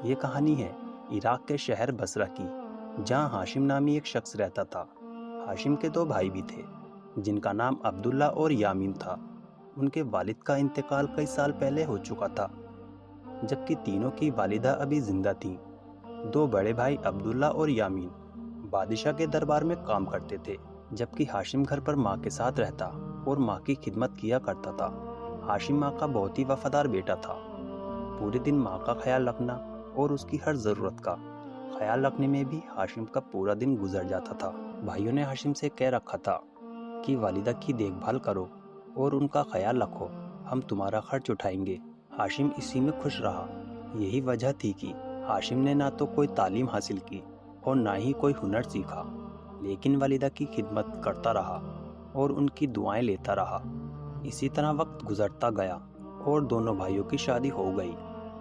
یہ کہانی ہے عراق کے شہر بصرہ کی، جہاں ہاشم نامی ایک شخص رہتا تھا۔ ہاشم کے دو بھائی بھی تھے، جن کا نام عبداللہ اور یامین تھا۔ ان کے والد کا انتقال کئی سال پہلے ہو چکا تھا، جبکہ تینوں کی والدہ ابھی زندہ تھیں۔ دو بڑے بھائی عبداللہ اور یامین بادشاہ کے دربار میں کام کرتے تھے، جبکہ ہاشم گھر پر ماں کے ساتھ رہتا اور ماں کی خدمت کیا کرتا تھا۔ ہاشم ماں کا بہت ہی وفادار بیٹا تھا۔ پورے دن ماں کا خیال رکھنا اور اس کی ہر ضرورت کا خیال رکھنے میں بھی ہاشم کا پورا دن گزر جاتا تھا۔ بھائیوں نے ہاشم سے کہہ رکھا تھا کہ والدہ کی دیکھ بھال کرو اور ان کا خیال رکھو، ہم تمہارا خرچ اٹھائیں گے۔ ہاشم اسی میں خوش رہا۔ یہی وجہ تھی کہ ہاشم نے نہ تو کوئی تعلیم حاصل کی اور نہ ہی کوئی ہنر سیکھا، لیکن والدہ کی خدمت کرتا رہا اور ان کی دعائیں لیتا رہا۔ اسی طرح وقت گزرتا گیا اور دونوں بھائیوں کی شادی ہو گئی۔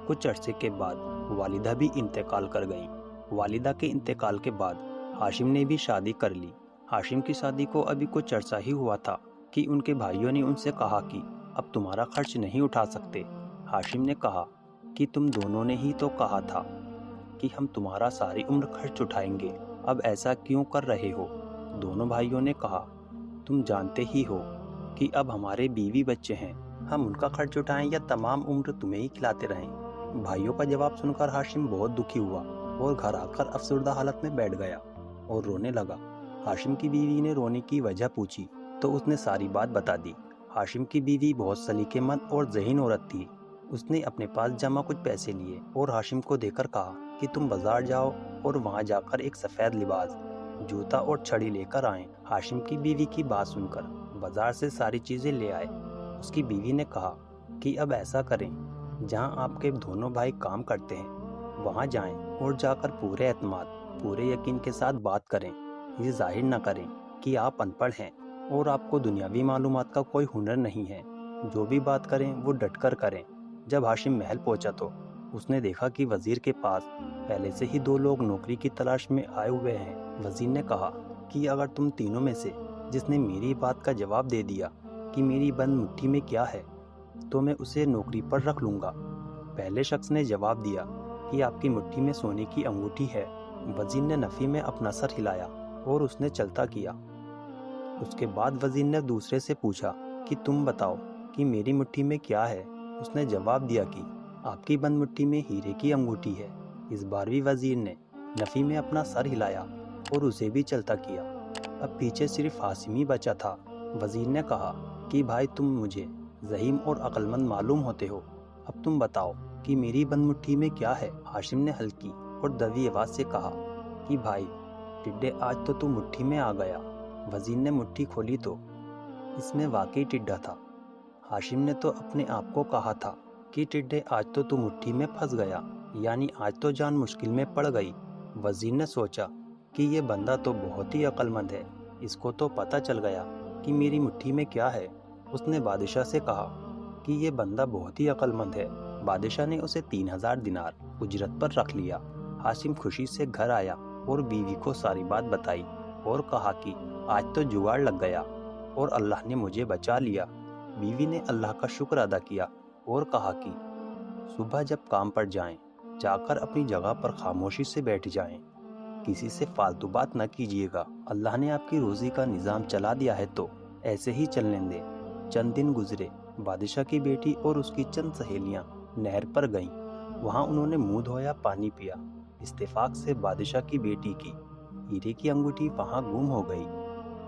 کچھ عرصے کے بعد والدہ بھی انتقال کر گئیں۔ والدہ کے انتقال کے بعد ہاشم نے بھی شادی کر لی۔ ہاشم کی شادی کو ابھی کچھ عرصہ ہی ہوا تھا کہ ان کے بھائیوں نے ان سے کہا کہ اب تمہارا خرچ نہیں اٹھا سکتے۔ ہاشم نے کہا کہ تم دونوں نے ہی تو کہا تھا کہ ہم تمہارا ساری عمر خرچ اٹھائیں گے، اب ایسا کیوں کر رہے ہو؟ دونوں بھائیوں نے کہا تم جانتے ہی ہو کہ اب ہمارے بیوی بچے ہیں، ہم ان کا خرچ اٹھائیں یا تمام عمر تمہیں ہی کھلاتے رہیں؟ بھائیوں کا جواب سن کر ہاشم بہت دکھی ہوا اور گھر آ کر افسردہ حالت میں بیٹھ گیا اور رونے لگا۔ ہاشم کی بیوی نے رونے کی وجہ پوچھی تو اس نے ساری بات بتا دی۔ ہاشم کی بیوی بہت سلیقے مند اور ذہین عورت تھی۔ اس نے اپنے پاس جمع کچھ پیسے لیے اور ہاشم کو دے کر کہا کہ تم بازار جاؤ اور وہاں جا کر ایک سفید لباس، جوتا اور چھڑی لے کر آئیں۔ ہاشم کی بیوی کی بات سن کر بازار سے ساری چیزیں لے آئے۔ اس کی بیوی نے کہا کہ اب ایسا کریں، جہاں آپ کے دونوں بھائی کام کرتے ہیں وہاں جائیں اور جا کر پورے اعتماد، پورے یقین کے ساتھ بات کریں۔ یہ ظاہر نہ کریں کہ آپ ان پڑھ ہیں اور آپ کو دنیاوی معلومات کا کوئی ہنر نہیں ہے۔ جو بھی بات کریں وہ ڈٹ کر کریں۔ جب ہاشم محل پہنچا تو اس نے دیکھا کہ وزیر کے پاس پہلے سے ہی دو لوگ نوکری کی تلاش میں آئے ہوئے ہیں۔ وزیر نے کہا کہ اگر تم تینوں میں سے جس نے میری بات کا جواب دے دیا کہ میری بند مٹھی میں کیا ہے تو میں اسے نوکری پر رکھ لوں گا۔ پہلے شخص نے جواب دیا کہ آپ کی مٹھی میں سونے کی انگوٹھی ہے۔ وزیر نے نفی میں اپنا سر ہلایا اور اس نے چلتا کیا۔ اس کے بعد وزیر نے دوسرے سے پوچھا کہ تم بتاؤ کہ میری مٹھی میں کیا ہے۔ اس نے جواب دیا کہ آپ کی بند مٹھی میں ہیرے کی انگوٹھی ہے۔ اس بار بھی وزیر نے نفی میں اپنا سر ہلایا اور اسے بھی چلتا کیا۔ اب پیچھے صرف ہاشم ہی بچا تھا۔ وزیر نے کہا کہ بھائی تم مجھے ذہین اور عقل مند معلوم ہوتے ہو، اب تم بتاؤ کہ میری بند مٹھی میں کیا ہے۔ ہاشم نے ہلکی اور دوی آواز سے کہا کہ بھائی ٹڈے آج تو مٹھی میں آ گیا۔ وزیر نے مٹھی کھولی تو اس میں واقعی ٹڈا تھا۔ ہاشم نے تو اپنے آپ کو کہا تھا کہ ٹڈے آج تو مٹھی میں پھنس گیا، یعنی آج تو جان مشکل میں پڑ گئی۔ وزیر نے سوچا کہ یہ بندہ تو بہت ہی عقل مند ہے، اس کو تو پتہ چل گیا کہ میری مٹھی میں کیا ہے۔ اس نے بادشاہ سے کہا کہ یہ بندہ بہت ہی عقل مند ہے۔ بادشاہ نے اسے 3000 دینار اجرت پر رکھ لیا۔ ہاشم خوشی سے گھر آیا اور بیوی کو ساری بات بتائی اور کہا کہ آج تو جگاڑ لگ گیا اور اللہ نے مجھے بچا لیا۔ بیوی نے اللہ کا شکر ادا کیا اور کہا کہ صبح جب کام پر جائیں جا کر اپنی جگہ پر خاموشی سے بیٹھ جائیں، کسی سے فالتو بات نہ کیجیے گا۔ اللہ نے آپ کی روزی کا نظام چلا دیا ہے تو ایسے ہی چلنے دیں۔ چند دن گزرے۔ بادشاہ کی بیٹی اور اس کی چند سہیلیاں نہر پر گئیں۔ وہاں انہوں نے منہ دھویا، پانی پیا۔ اتفاق سے بادشاہ کی بیٹی کی ہیرے کی انگوٹھی وہاں گم ہو گئی۔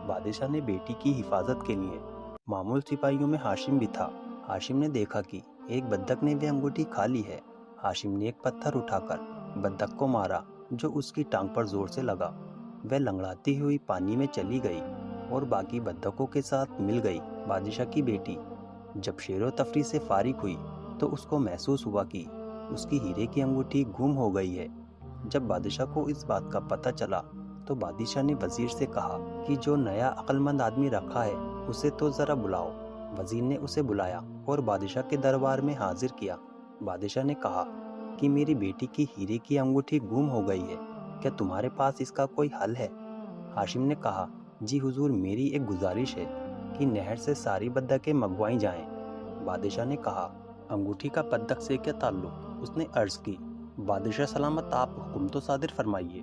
بادشاہ نے بیٹی کی حفاظت کے لیے معمول سپاہیوں میں ہاشم بھی تھا۔ ہاشم نے دیکھا کہ ایک بدک نے وہ انگوٹھی کھا لی ہے۔ ہاشم نے ایک پتھر اٹھا کر بدک کو مارا جو اس کی ٹانگ پر زور سے لگا۔ وہ لنگڑاتی ہوئی پانی میں چلی گئی اور باقی بدکوں کے ساتھ مل گئی۔ بادشاہ کی بیٹی جب شیر و تفریح سے فارغ ہوئی تو اس کو محسوس ہوا کہ اس کی ہیرے کی انگوٹھی گم ہو گئی ہے۔ جب بادشاہ کو اس بات کا پتہ چلا تو بادشاہ نے وزیر سے کہا کہ جو نیا عقل مند آدمی رکھا ہے اسے تو ذرا بلاؤ۔ وزیر نے اسے بلایا اور بادشاہ کے دربار میں حاضر کیا۔ بادشاہ نے کہا کہ میری بیٹی کی ہیرے کی انگوٹھی گم ہو گئی ہے، کیا تمہارے پاس اس کا کوئی حل ہے؟ ہاشم نے کہا جی حضور، میری ایک گزارش ہے کہ نہر سے ساری بدکیں منگوائی جائیں۔ بادشاہ نے کہا انگوٹھی کا بدک سے کیا تعلق؟ اس نے عرض کی بادشاہ سلامت آپ حکم تو صادر فرمائیے۔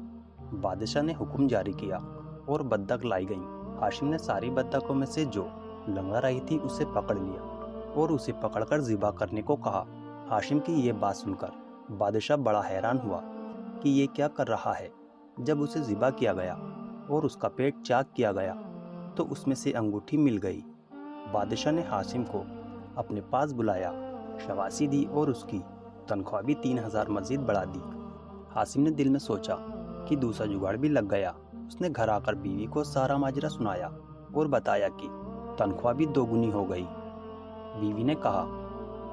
بادشاہ نے حکم جاری کیا اور بدک لائی گئیں۔ ہاشم نے ساری بدکوں میں سے جو لنگڑا رہی تھی اسے پکڑ لیا اور اسے پکڑ کر ذبح کرنے کو کہا۔ ہاشم کی یہ بات سن کر بادشاہ بڑا حیران ہوا کہ یہ کیا کر رہا ہے۔ جب اسے ذبح کیا گیا اور اس کا پیٹ چاک کیا گیا تو اس میں سے انگوٹھی مل گئی۔ بادشاہ نے ہاشم کو اپنے پاس بلایا، شاباشی دی اور اس کی تنخواہ بھی 3000 مزید بڑھا دی۔ ہاشم نے دل میں سوچا کہ دوسرا جگاڑ بھی لگ گیا۔ اس نے گھر آ کر بیوی کو سارا ماجرا سنایا اور بتایا کہ تنخواہ بھی 2 گنی ہو گئی۔ بیوی نے کہا،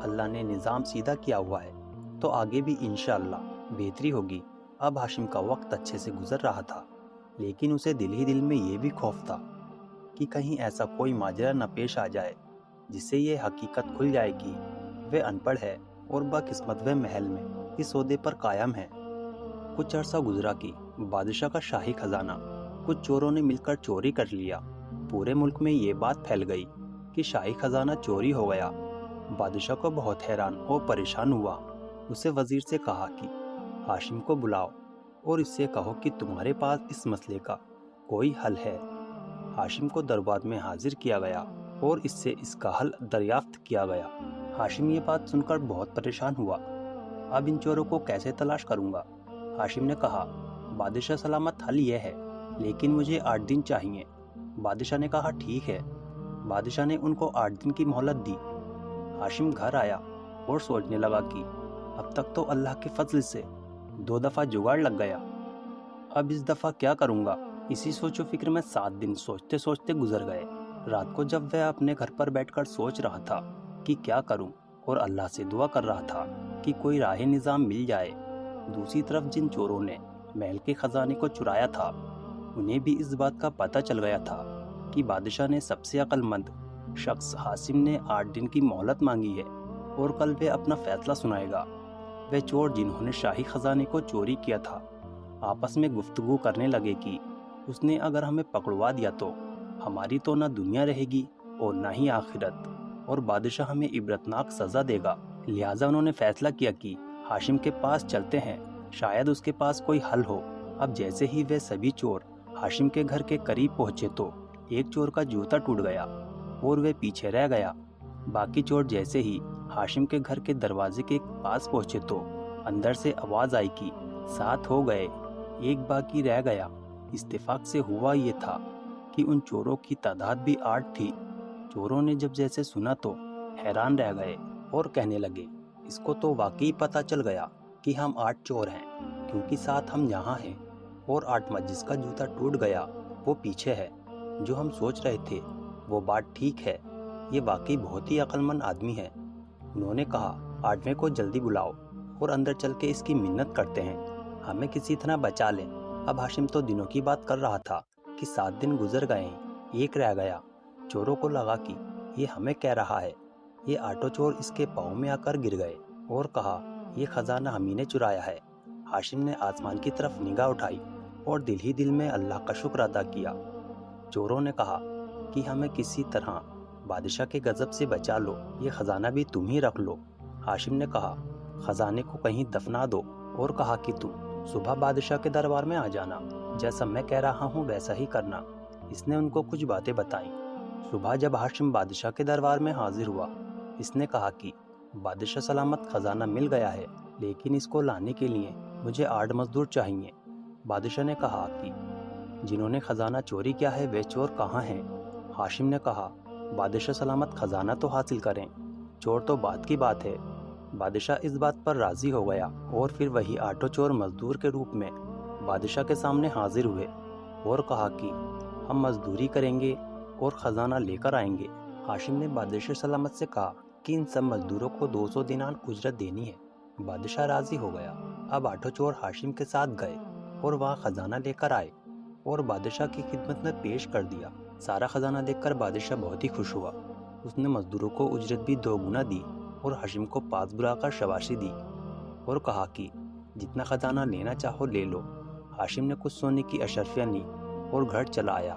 اللہ نے نظام سیدھا کیا ہوا ہے تو آگے بھی انشاءاللہ بہتری ہوگی۔ اب ہاشم کا وقت اچھے سے گزر رہا تھا، لیکن اسے دل ہی دل میں یہ بھی خوف تھا کہ کہیں ایسا کوئی ماجرا نہ پیش آ جائے جس سے یہ حقیقت کھل جائے کہ وہ ان پڑھ ہے اور بقسمت وہ محل میں اس عہدے پر قائم ہے۔ کچھ عرصہ گزرا کہ بادشاہ کا شاہی خزانہ کچھ چوروں نے مل کر چوری کر لیا۔ پورے ملک میں یہ بات پھیل گئی کہ شاہی خزانہ چوری ہو گیا۔ بادشاہ کو بہت حیران اور پریشان ہوا۔ اسے وزیر سے کہا کہ ہاشم کو بلاؤ اور اس سے کہو کہ تمہارے پاس اس مسئلے کا کوئی حل ہے۔ ہاشم کو دربار میں حاضر کیا گیا اور اس سے اس کا حل دریافت کیا گیا۔ ہاشم یہ بات سن کر بہت پریشان ہوا۔ اب ان چوروں کو کیسے تلاش کروں گا؟ ہاشم نے کہا، بادشاہ سلامت، حل یہ ہے، لیکن مجھے 8 دن چاہیے۔ بادشاہ نے کہا، ٹھیک ہے۔ بادشاہ نے ان کو 8 دن کی مہلت دی۔ ہاشم گھر آیا اور سوچنے لگا کہ اب تک تو اللہ کے فضل سے 2 دفعہ جگاڑ لگ گیا، اب اس دفعہ کیا کروں گا؟ اسی سوچ و فکر میں 7 دن سوچتے سوچتے گزر گئے۔ رات کو جب وہ اپنے گھر پر بیٹھ کر سوچ رہا تھا کہ کیا کروں اور اللہ سے دعا کر رہا تھا کہ کوئی راہ نظام مل جائے، دوسری طرف جن چوروں نے محل کے خزانے کو چرایا تھا انہیں بھی اس بات کا پتہ چل گیا تھا کہ بادشاہ نے سب سے عقل مند شخص ہاشم نے 8 دن کی مہلت مانگی ہے اور کل وہ اپنا فیصلہ سنائے گا۔ وہ چور جنہوں نے شاہی خزانے کو چوری کیا تھا آپس میں گفتگو کرنے لگے کہ اس نے اگر ہمیں پکڑوا دیا تو ہماری تو نہ دنیا رہے گی اور نہ ہی آخرت، اور بادشاہ ہمیں عبرتناک سزا دے گا۔ لہٰذا انہوں نے فیصلہ کیا کہ ہاشم کے پاس چلتے ہیں، شاید اس کے پاس کوئی حل ہو۔ اب جیسے ہی وہ سبھی چور ہاشم کے گھر کے قریب پہنچے تو ایک چور کا جوتا ٹوٹ گیا اور وہ پیچھے رہ گیا۔ باقی چور جیسے ہی ہاشم کے گھر کے دروازے کے پاس پہنچے تو اندر سے آواز آئی کہ 7 ہو گئے، ایک باقی رہ گیا۔ اتفاق سے ہوا یہ تھا کہ ان چوروں کی تعداد بھی 8 تھی۔ چوروں نے جب جیسے سنا تو حیران رہ گئے اور کہنے لگے، اس کو تو واقعی پتہ چل گیا کہ ہم 8 چور ہیں، کیونکہ 7 ہم یہاں ہیں اور 8واں جس کا جوتا ٹوٹ گیا وہ پیچھے ہے۔ جو ہم سوچ رہے تھے وہ بات ٹھیک ہے، یہ واقعی بہت ہی عقل مند آدمی ہے۔ انہوں نے کہا، 8ویں کو جلدی بلاؤ اور اندر چل کے اس کی منت کرتے ہیں، ہمیں کسی طرح بچا لیں۔ اب ہاشم تو دنوں کی بات کر رہا تھا کہ 7 دن گزر گئے ہیں، ایک رہ گیا۔ چوروں کو لگا کہ یہ ہمیں کہہ رہا ہے۔ یہ 8 چور اس کے پاؤں میں آ کر گر گئے اور کہا، یہ خزانہ ہم ہی نے چرایا ہے۔ ہاشم نے آسمان کی طرف نگاہ اٹھائی اور دل ہی دل میں اللہ کا شکر ادا کیا۔ چوروں نے کہا کہ ہمیں کسی طرح بادشاہ کے غضب سے بچا لو، یہ خزانہ بھی تم ہی رکھ لو۔ ہاشم نے کہا، خزانے کو کہیں دفنا دو، اور کہا کہ تم صبح بادشاہ کے دربار میں آ جانا، جیسا میں کہہ رہا ہوں ویسا ہی کرنا۔ اس نے ان کو کچھ باتیں بتائیں۔ صبح جب ہاشم بادشاہ کے دربار میں حاضر ہوا، اس نے کہا کہ بادشاہ سلامت، خزانہ مل گیا ہے، لیکن اس کو لانے کے لیے مجھے 8 مزدور چاہیے۔ بادشاہ نے کہا کہ جنہوں نے خزانہ چوری کیا ہے وہ چور کہاں ہیں؟ ہاشم نے کہا، بادشاہ سلامت، خزانہ تو حاصل کریں، چور تو بات کی بات ہے۔ بادشاہ اس بات پر راضی ہو گیا اور پھر وہی 8 چور مزدور کے روپ میں بادشاہ کے سامنے حاضر ہوئے اور کہا کہ ہم مزدوری کریں گے اور خزانہ لے کر آئیں گے۔ ہاشم نے بادشاہ سلامت سے کہا کہ ان سب مزدوروں کو 200 دینار اجرت دینی ہے۔ بادشاہ راضی ہو گیا۔ اب 8 چور ہاشم کے ساتھ گئے اور وہاں خزانہ لے کر آئے اور بادشاہ کی خدمت میں پیش کر دیا۔ سارا خزانہ دیکھ کر بادشاہ بہت ہی خوش ہوا۔ اس نے مزدوروں کو اجرت بھی 2 گنا دی اور ہاشم کو پاس بلا کر شاباشی دی اور کہا کہ جتنا خزانہ لینا چاہو لے لو۔ ہاشم نے کچھ سونے کی اشرفیاں لی اور گھر چلا آیا۔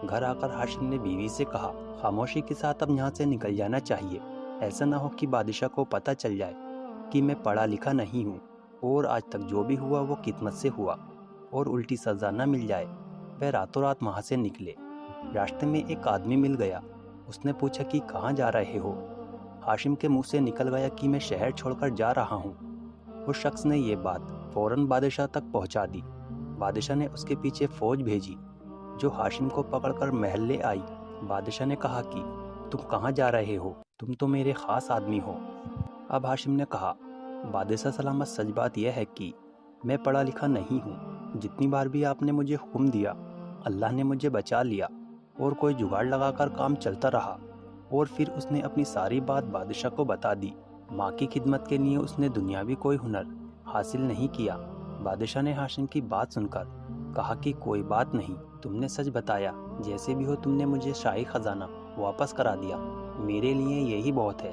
گھر آ کر ہاشم نے بیوی سے کہا، خاموشی کے ساتھ اب یہاں سے نکل جانا چاہیے، ایسا نہ ہو کہ بادشاہ کو پتہ چل جائے کہ میں پڑھا لکھا نہیں ہوں اور آج تک جو بھی ہوا وہ قسمت سے ہوا، اور الٹی سزا نہ مل جائے۔ وہ راتوں رات وہاں سے نکلے۔ راستے میں ایک آدمی مل گیا۔ اس نے پوچھا کہ کہاں جا رہے ہو؟ ہاشم کے منہ سے نکل گیا کہ میں شہر چھوڑ کر جا رہا ہوں۔ اس شخص نے یہ بات فوراً بادشاہ تک پہنچا دی۔ بادشاہ نے اس کے پیچھے فوج بھیجی جو ہاشم کو پکڑ کر محل لے آئی۔ بادشاہ نے کہا کہ تم کہاں جا رہے ہو؟ تم تو میرے خاص آدمی ہو۔ اب ہاشم نے کہا، بادشاہ سلامت، سچ بات یہ ہے کہ میں پڑھا لکھا نہیں ہوں۔ جتنی بار بھی آپ نے مجھے حکم دیا، اللہ نے مجھے بچا لیا اور کوئی جگاڑ لگا کر کام چلتا رہا۔ اور پھر اس نے اپنی ساری بات بادشاہ کو بتا دی۔ ماں کی خدمت کے لیے اس نے دنیاوی کوئی ہنر حاصل نہیں کیا۔ بادشاہ نے ہاشم کی بات سن کر کہا کہ کوئی بات نہیں، تم نے سچ بتایا، جیسے بھی ہو تم نے مجھے شاہی خزانہ واپس کرا دیا، میرے لیے یہی بہت ہے۔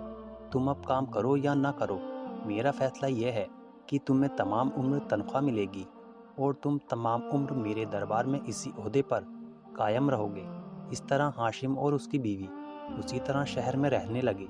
تم اب کام کرو یا نہ کرو، میرا فیصلہ یہ ہے کہ تمہیں تمام عمر تنخواہ ملے گی اور تم تمام عمر میرے دربار میں اسی عہدے پر قائم رہو گے۔ اس طرح ہاشم اور اس کی بیوی اسی طرح شہر میں رہنے لگے۔